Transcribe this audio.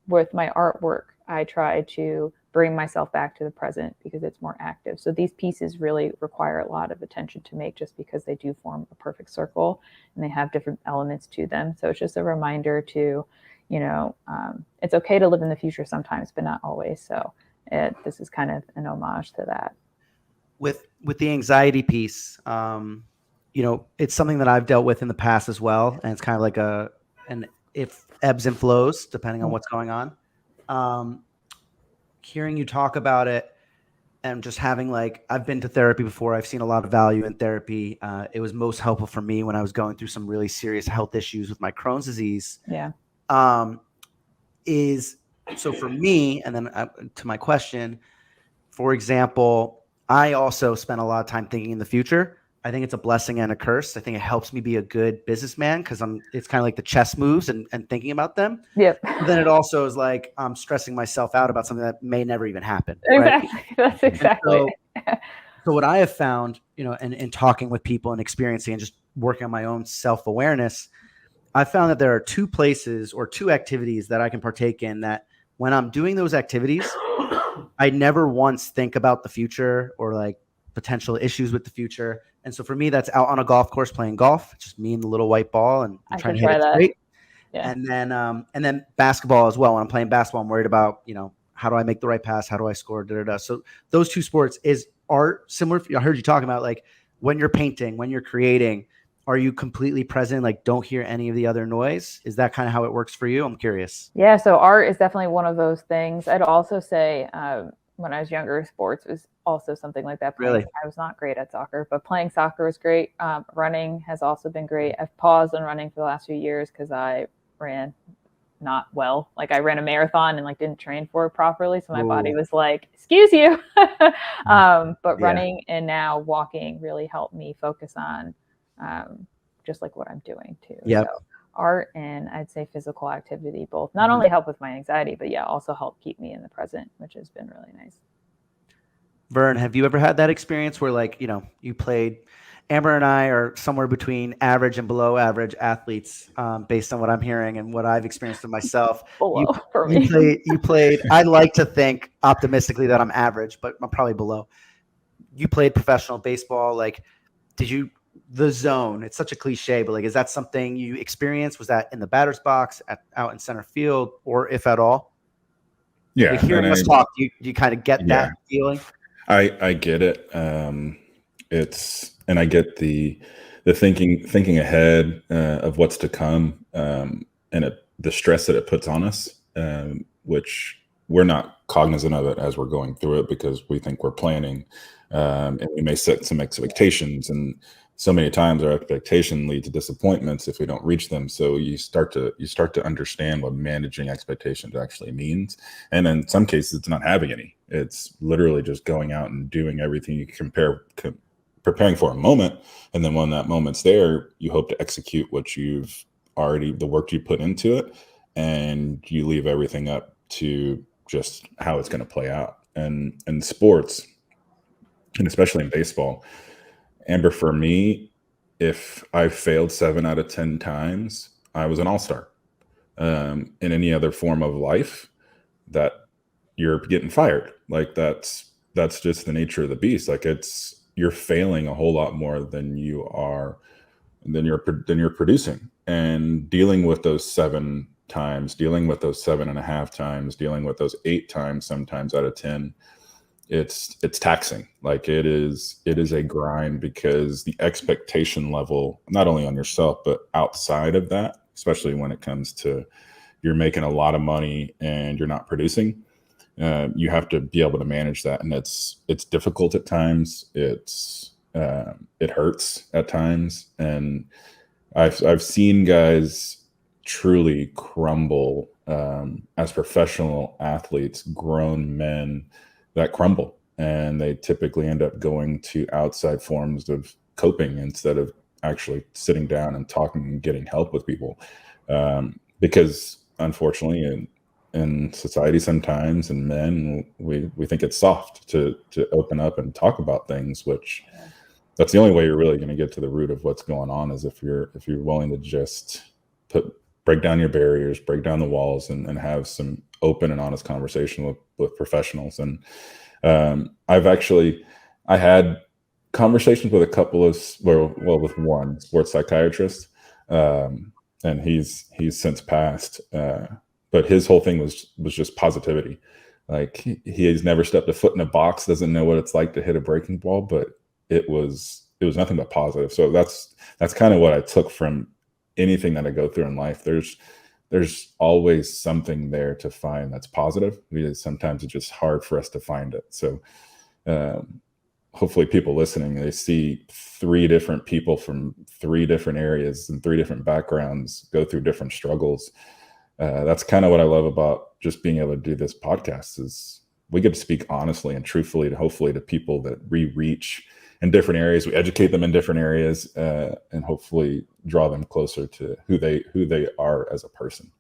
with my artwork, I try to bring myself back to the present because it's more active. So these pieces really require a lot of attention to make just because they do form a perfect circle and they have different elements to them. So it's just a reminder to, it's okay to live in the future sometimes, but not always. So this is kind of an homage to that. With the anxiety piece, it's something that I've dealt with in the past as well. And it's kind of like an if ebbs and flows depending on what's going on. Hearing you talk about it and just having I've been to therapy before. I've seen a lot of value in therapy. It was most helpful for me when I was going through some really serious health issues with my Crohn's disease. Yeah. So for me, and then to my question, for example, I also spend a lot of time thinking in the future. I think it's a blessing and a curse. I think it helps me be a good businessman because it's kind of like the chess moves and thinking about them. Yep. Then it also is like I'm stressing myself out about something that may never even happen. Exactly. Right? That's exactly. So what I have found, in talking with people and experiencing and just working on my own self-awareness, I found that there are two places or two activities that I can partake in that when I'm doing those activities, I never once think about the future or potential issues with the future. And so for me, that's out on a golf course playing golf, just me and the little white ball and trying to hit it straight. Yeah. And then basketball as well. When I'm playing basketball, I'm worried about, how do I make the right pass? How do I score? So those two sports are similar. I heard you talking about when you're painting, when you're creating, are you completely present? Don't hear any of the other noise? Is that kind of how it works for you? I'm curious. Yeah. So art is definitely one of those things. I'd also say, when I was younger, sports was also something like that. Really? I was not great at soccer, but playing soccer was great. Running has also been great. I've paused on running for the last few years because I ran not well. I ran a marathon and didn't train for it properly. So my body was like, excuse you. But running and now walking really helped me focus on just what I'm doing too. Yep. So art and I'd say physical activity both not only help with my anxiety, but also help keep me in the present, which has been really nice. Vern, have you ever had that experience where you played? Amber and I are somewhere between average and below average athletes, based on what I'm hearing and what I've experienced in myself. Below for me. You played. I like to think optimistically that I'm average, but I'm probably below. You played professional baseball. Did you? The zone, it's such a cliche, but is that something you experienced? Was that in the batter's box, out in center field, or if at all? Yeah. Hearing us talk, you kind of get that feeling. I get it. And I get the thinking ahead of what's to come, and the stress that it puts on us, which we're not cognizant of it as we're going through it because we think we're planning, and we may set some expectations, and so many times our expectation leads to disappointments if we don't reach them. So you start to understand what managing expectations actually means. And in some cases, it's not having any. It's literally just going out and doing everything you can preparing for a moment. And then when that moment's there, you hope to execute the work you put into it, and you leave everything up to just how it's going to play out. And in sports, and especially in baseball, Amber, for me, if I failed 7 out of 10 times, I was an all-star. In any other form of life, that you're getting fired. That's just the nature of the beast. You're failing a whole lot more than you're producing, and dealing with those 7 times, dealing with those 7.5 times, dealing with those 8 times, sometimes out of 10. It's taxing. It is a grind because the expectation level, not only on yourself, but outside of that, especially when it comes to you're making a lot of money and you're not producing, you have to be able to manage that. And it's difficult at times. It hurts at times. And I've seen guys truly crumble, as professional athletes, grown men that crumble, and they typically end up going to outside forms of coping instead of actually sitting down and talking and getting help with people. Because unfortunately in society sometimes, and men, we think it's soft to open up and talk about things, which that's the only way you're really going to get to the root of what's going on, is if you're willing to just break down your barriers, break down the walls, and have some open and honest conversation with professionals. And I had conversations with a couple of, with one sports psychiatrist, and he's since passed. But his whole thing was just positivity. Like he's never stepped a foot in a box, doesn't know what it's like to hit a breaking ball, but it was nothing but positive. So that's kind of what I took from anything that I go through in life. There's always something there to find that's positive, because sometimes it's just hard for us to find it. So hopefully people listening, they see 3 different people from 3 different areas and 3 different backgrounds go through different struggles. That's kind of what I love about just being able to do this podcast, is we get to speak honestly and truthfully to hopefully to people that we reach in different areas. We educate them in different areas, and hopefully draw them closer to who they are as a person.